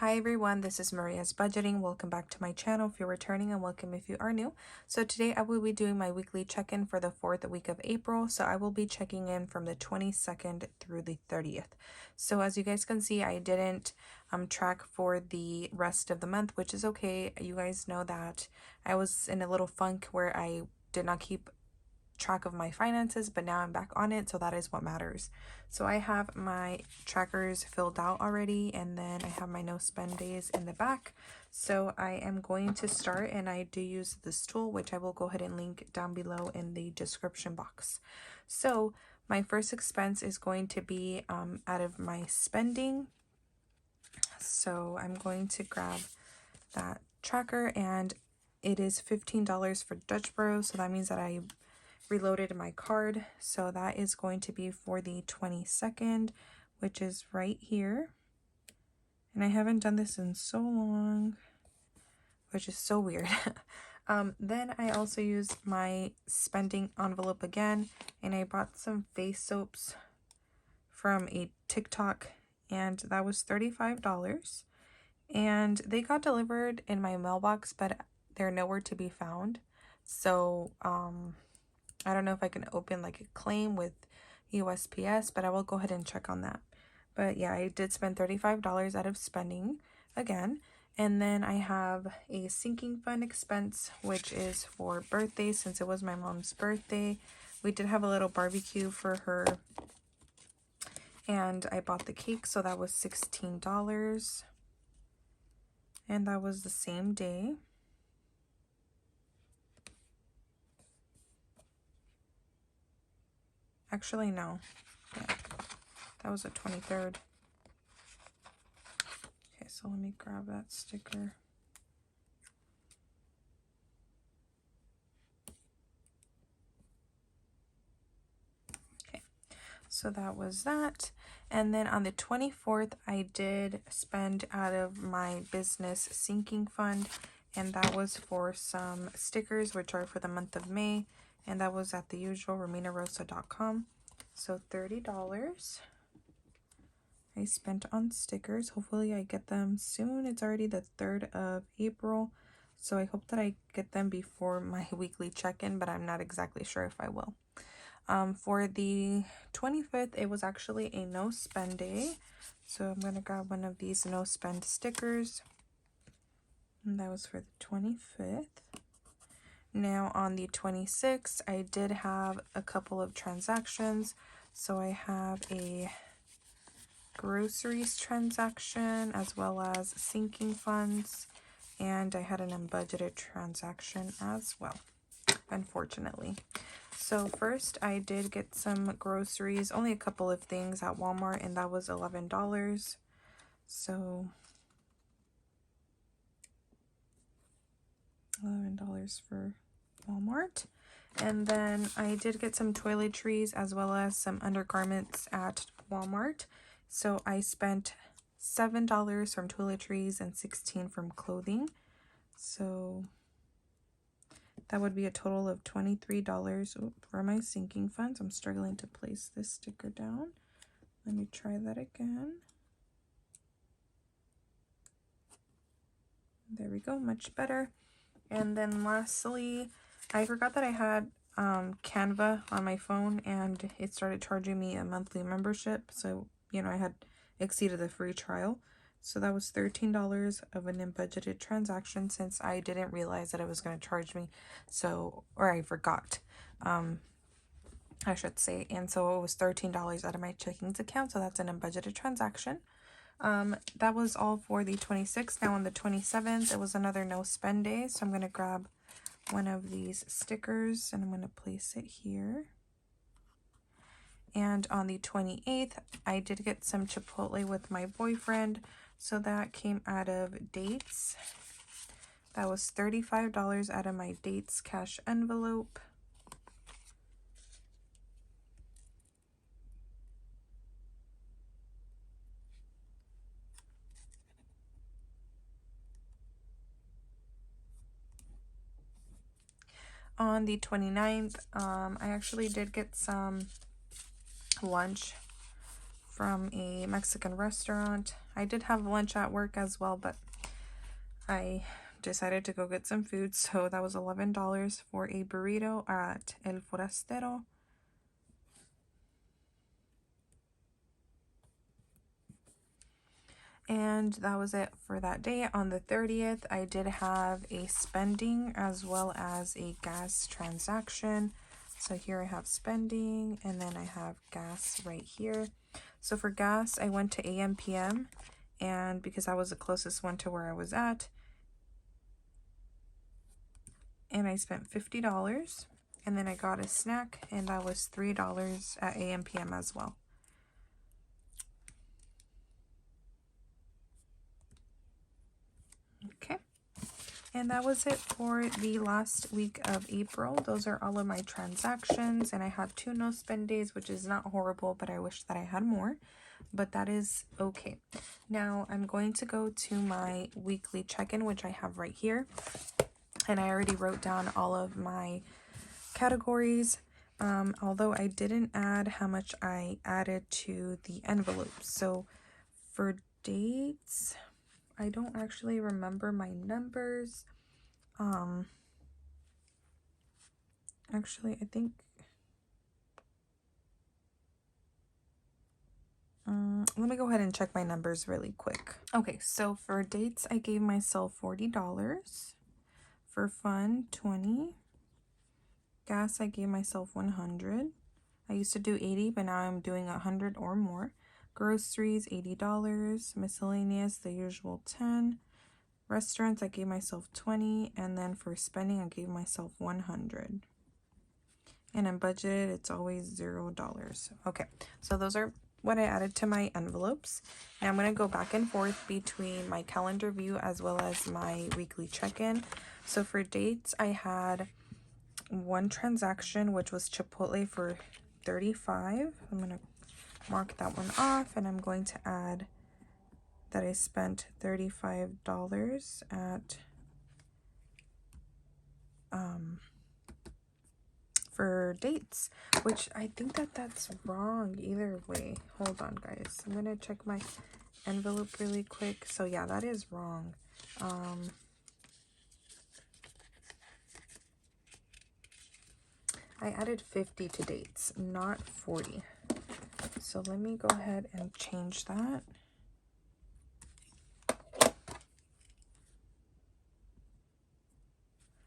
Hi everyone, this is Maria's Budgeting. Welcome back to my channel if you're returning, and welcome if you are new. So today I will be doing my weekly check-in for the 4th week of April. So I will be checking in from the 22nd through the 30th. So as you guys can see, I didn't track for the rest of the month, which is okay. You guys know that I was in a little funk where I did not keep track of my finances, but now I'm back on it, so that is what matters. So I have my trackers filled out already, and then I have my no spend days in the back. So I am going to start, and I do use this tool, which I will go ahead and link down below in the description box. So my first expense is going to be out of my spending. So I'm going to grab that tracker, and it is $15 for Dutch Bros, so that means that I reloaded my card. So that is going to be for the 22nd, which is right here. And I haven't done this in so long, which is so weird. Then I also used my spending envelope again, and I bought some face soaps from a TikTok, and that was $35. And they got delivered in my mailbox, but they're nowhere to be found. So I don't know if I can open like a claim with USPS, but I will go ahead and check on that. But yeah, I did spend $35 out of spending again. And then I have a sinking fund expense, which is for birthday, since it was my mom's birthday. We did have a little barbecue for her, and I bought the cake, so that was $16. And that was the same day. Actually, no. Yeah, that was the 23rd. Okay, so let me grab that sticker. Okay, so that was that. And then on the 24th, I did spend out of my business sinking fund, and that was for some stickers, which are for the month of May, and that was at the usual rominarosa.com. So $30 I spent on stickers. Hopefully I get them soon. It's already the 3rd of April, so I hope that I get them before my weekly check-in, but I'm not exactly sure if I will. For the 25th, it was actually a no spend day, so I'm going to grab one of these no spend stickers, and that was for the 25th. Now on the 26th, I did have a couple of transactions. So I have a groceries transaction as well as sinking funds, and I had an unbudgeted transaction as well, unfortunately. So first I did get some groceries, only a couple of things at Walmart, and that was $11. So $11 for Walmart. And then I did get some toiletries as well as some undergarments at Walmart. So I spent $7 from toiletries and $16 from clothing. So that would be a total of $23 for my sinking funds. I'm struggling to place this sticker down. Let me try that again. There we go, much better. And then lastly, I forgot that I had Canva on my phone, and it started charging me a monthly membership. So, you know, I had exceeded the free trial. So that was $13 of an unbudgeted transaction, since I didn't realize that it was going to charge me. So, or I forgot, I should say. And so it was $13 out of my checkings account. So that's an unbudgeted transaction. That was all for the 26th. Now on the 27th, it was another no spend day. So I'm going to grab one of these stickers and I'm going to place it here. And on the 28th, I did get some Chipotle with my boyfriend. So that came out of dates. That was $35 out of my dates cash envelope. On the 29th, I actually did get some lunch from a Mexican restaurant. I did have lunch at work as well, but I decided to go get some food, so that was $11 for a burrito at El Forastero. And that was it for that day. On the 30th, I did have a spending as well as a gas transaction. So here I have spending, and then I have gas right here. So for gas, I went to AMPM, and because I was the closest one to where I was at, and I spent $50. And then I got a snack, and that was $3 at AMPM as well. Okay. And that was it for the last week of April. Those are all of my transactions, and I had 2 no spend days, which is not horrible, but I wish that I had more, but that is okay. Now I'm going to go to my weekly check-in, which I have right here, and I already wrote down all of my categories, although I didn't add how much I added to the envelope. So for dates, I don't actually remember my numbers. Actually, I think let me go ahead and check my numbers really quick. Okay, so for dates, I gave myself $40. For fun, $20. Gas, I gave myself $100. I used to do $80, but now I'm doing $100 or more. Groceries, $80. Miscellaneous, the usual $10. Restaurants, I gave myself $20, and then for spending, I gave myself $100. And in budget, it's always $0. Okay, so those are what I added to my envelopes. Now I'm going to go back and forth between my calendar view as well as my weekly check-in. So for dates, I had 1 transaction, which was Chipotle for $35. I'm going to mark that one off, and I'm going to add that I spent $35 at for dates, which I think that that's wrong either way. Hold on, guys. I'm gonna check my envelope really quick. So yeah, that is wrong. I added 50 to dates, not 40. So let me go ahead and change that.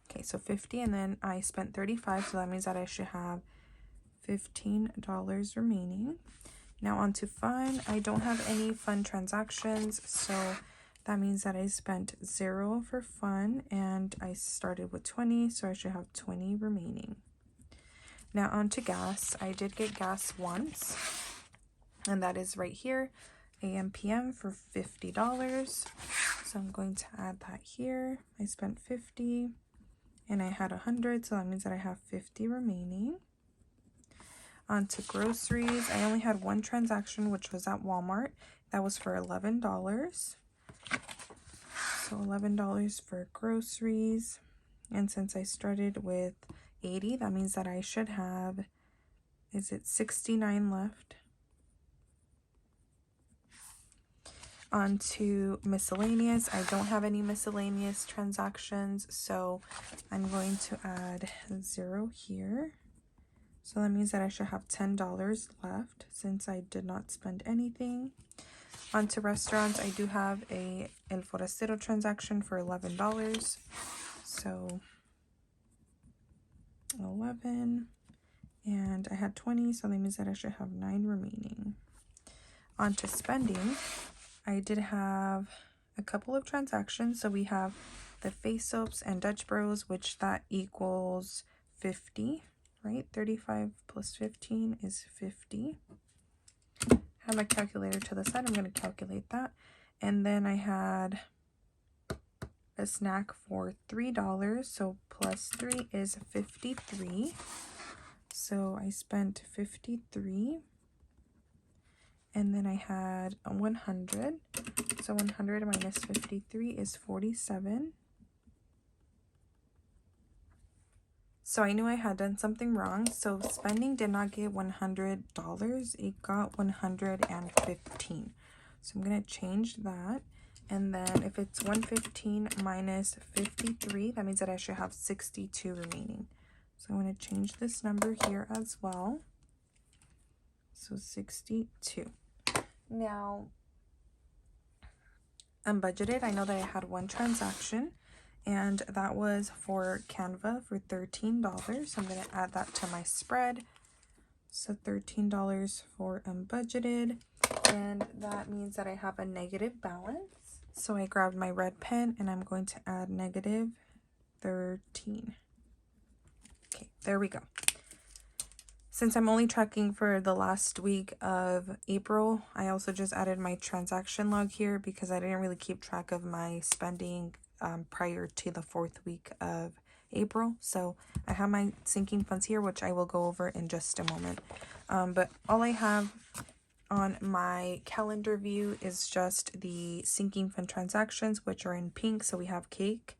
Okay, so 50, and then I spent 35, so that means that I should have $15 remaining. Now on to fun. I don't have any fun transactions, so that means that I spent 0 for fun, and I started with 20, so I should have 20 remaining. Now on to gas. I did get gas once, and that is right here, AMPM for $50. So I'm going to add that here. I spent 50, and I had 100, so that means that I have 50 remaining. On to groceries. I only had 1 transaction, which was at Walmart. That was for $11. So $11 for groceries. And since I started with 80, that means that I should have, is it 69 left? On to miscellaneous. I don't have any miscellaneous transactions, so I'm going to add 0 here. So that means that I should have $10 left since I did not spend anything. On to restaurants. I do have a El Forastero transaction for $11. So 11. And I had 20, so that means that I should have 9 remaining. On to spending. I did have a couple of transactions. So we have the face soaps and Dutch Bros, which that equals 50, right? 35 plus 15 is 50. Have my calculator to the side. I'm going to calculate that. And then I had a snack for $3. So plus 3 is 53. So I spent 53. And then I had a 100. So 100 minus 53 is 47. So I knew I had done something wrong. So spending did not get $100. It got $115. So I'm going to change that. And then if it's 115 minus 53, that means that I should have 62 remaining. So I'm going to change this number here as well. So 62. Now, unbudgeted, I know that I had one transaction, and that was for Canva for $13. So I'm going to add that to my spread. So $13 for unbudgeted, and that means that I have a negative balance. So I grabbed my red pen and I'm going to add negative 13. Okay, there we go. Since I'm only tracking for the last week of April, I also just added my transaction log here because I didn't really keep track of my spending prior to the 4th week of April. So I have my sinking funds here, which I will go over in just a moment. But all I have on my calendar view is just the sinking fund transactions, which are in pink. So we have cake,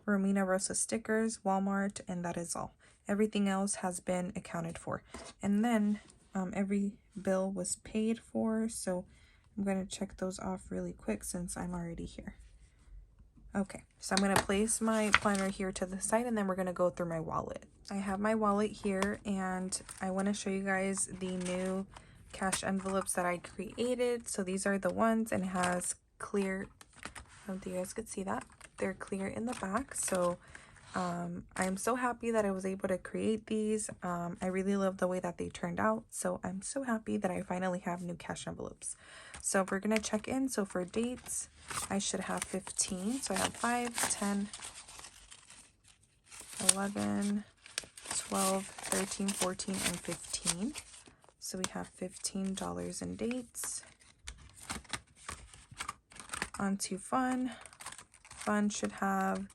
Romina Rosa stickers, Walmart, and that is all. Everything else has been accounted for. And then every bill was paid for. So I'm going to check those off really quick since I'm already here. Okay, so I'm going to place my planner here to the side, and then we're going to go through my wallet. I have my wallet here, and I want to show you guys the new cash envelopes that I created. So these are the ones, and it has clear, I don't think you guys could see that. They're clear in the back. So I'm so happy that I was able to create these. I really love the way that they turned out. So I'm so happy that I finally have new cash envelopes. So we're going to check in. So for dates, I should have 15. So I have 5, 10, 11, 12, 13, 14, and 15. So we have $15 in dates. On to fun. Fun should have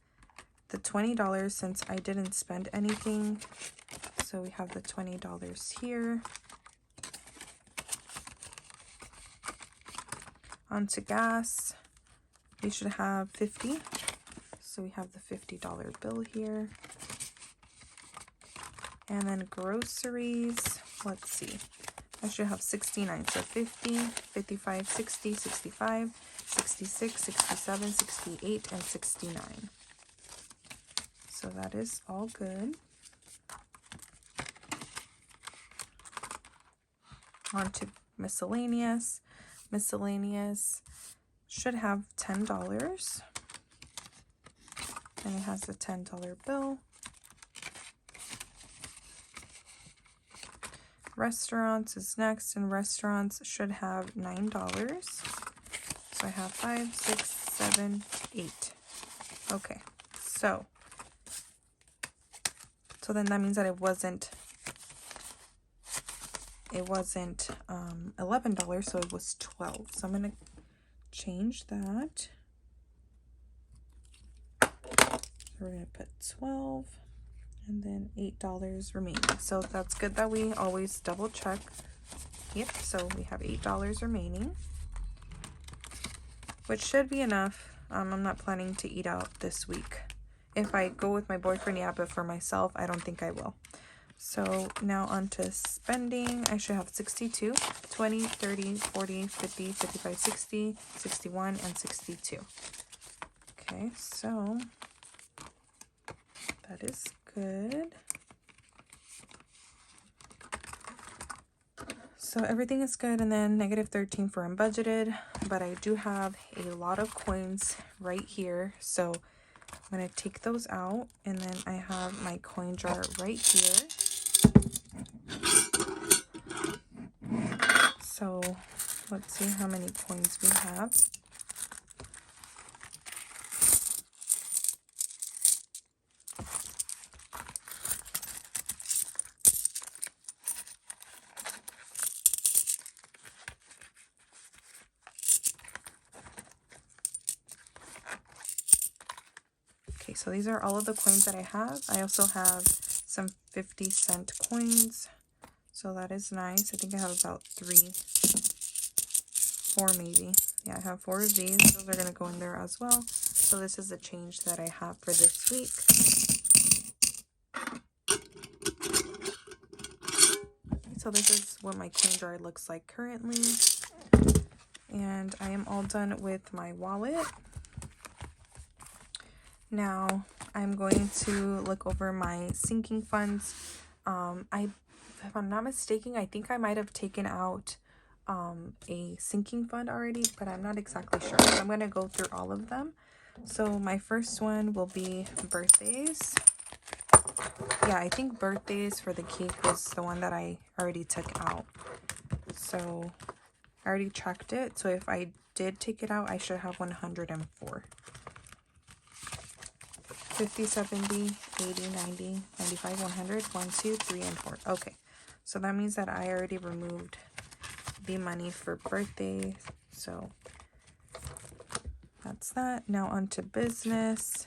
the $20 since I didn't spend anything. So we have the $20 here. On to gas. We should have 50. So we have the $50 bill here. And then groceries, let's see. I should have 69. So 50, 55, 60, 65, 66, 67, 68, and 69. So that is all good. On to miscellaneous. Miscellaneous should have $10. And it has a $10 bill. Restaurants is next, and restaurants should have $9. So I have 5, 6, 7, 8. Okay, so then that means that it wasn't $11, so it was 12. So I'm gonna change that. So we're gonna put 12 and then $8 remaining. So that's good that we always double check. Yep, so we have $8 remaining, which should be enough. I'm not planning to eat out this week. If I go with my boyfriend, yeah, but for myself, I don't think I will. So now on to spending. I should have 62, 20, 30, 40, 50, 55, 60, 61, and 62. Okay, so that is good. So everything is good, and then negative 13 for unbudgeted, but I do have a lot of coins right here. So I'm going to take those out, and then I have my coin jar right here. So let's see how many coins we have. Okay, so these are all of the coins that I have. I also have some 50-cent coins, so that is nice. I think I have about 4 maybe. Yeah, I have 4 of these. Those are going to go in there as well. So this is the change that I have for this week. so this is what my coin jar looks like currently. And I am all done with my wallet. Now I'm going to look over my sinking funds. If I'm not mistaken, I think I might have taken out a sinking fund already, but I'm not exactly sure. So I'm going to go through all of them. So my first one will be birthdays. Yeah, I think birthdays for the cake was the one that I already took out. So I already tracked it. So if I did take it out, I should have 104. 50, 70, 80, 90, 95, 100, 1, 2, 3, and 4. Okay, so that means that I already removed the money for birthday. So that's that. Now on to business.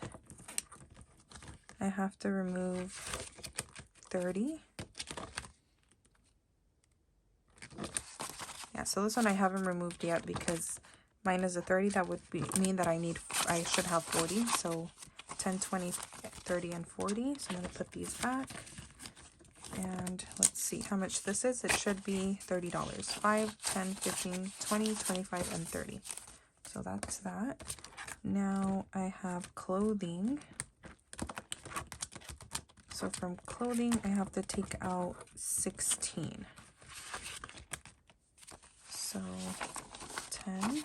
I have to remove 30. Yeah, so this one I haven't removed yet because mine is a 30. That would mean that I should have 40. So 10, 20, 30, and 40. So I'm going to put these back. And let's see how much this is. It should be $30. 5, 10, 15, 20, 25, and 30. So that's that. Now I have clothing. So from clothing, I have to take out 16. So 10,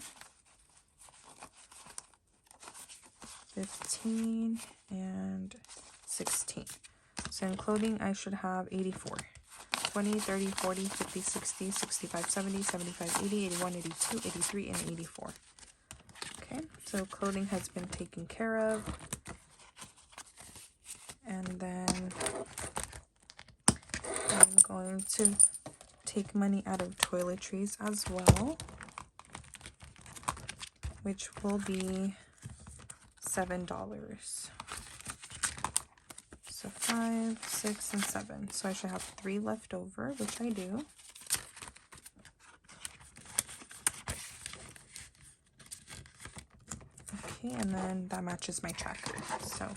15, and 16. So in clothing, I should have 84. 20, 30, 40, 50, 60, 65, 70, 75, 80, 81, 82, 83, and 84. Okay, so clothing has been taken care of. And then I'm going to take money out of toiletries as well, which will be $7. So 5, 6, and 7. So I should have 3 left over, which I do. Okay, and then that matches my tracker. So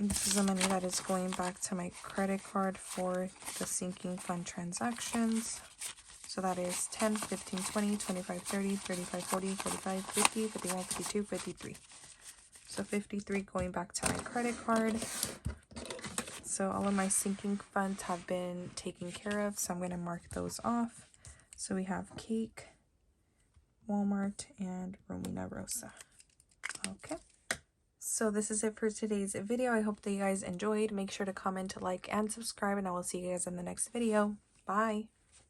this is the money that is going back to my credit card for the sinking fund transactions. So that is 10, 15, 20, 25, 30, 35, 40, 45, 50, 51, 52, 53. So 53 going back to my credit card. So all of my sinking funds have been taken care of. So I'm going to mark those off. So we have cake, Walmart, and Romina Rosa. Okay. So this is it for today's video. I hope that you guys enjoyed. Make sure to comment, like, and subscribe, and I will see you guys in the next video. Bye.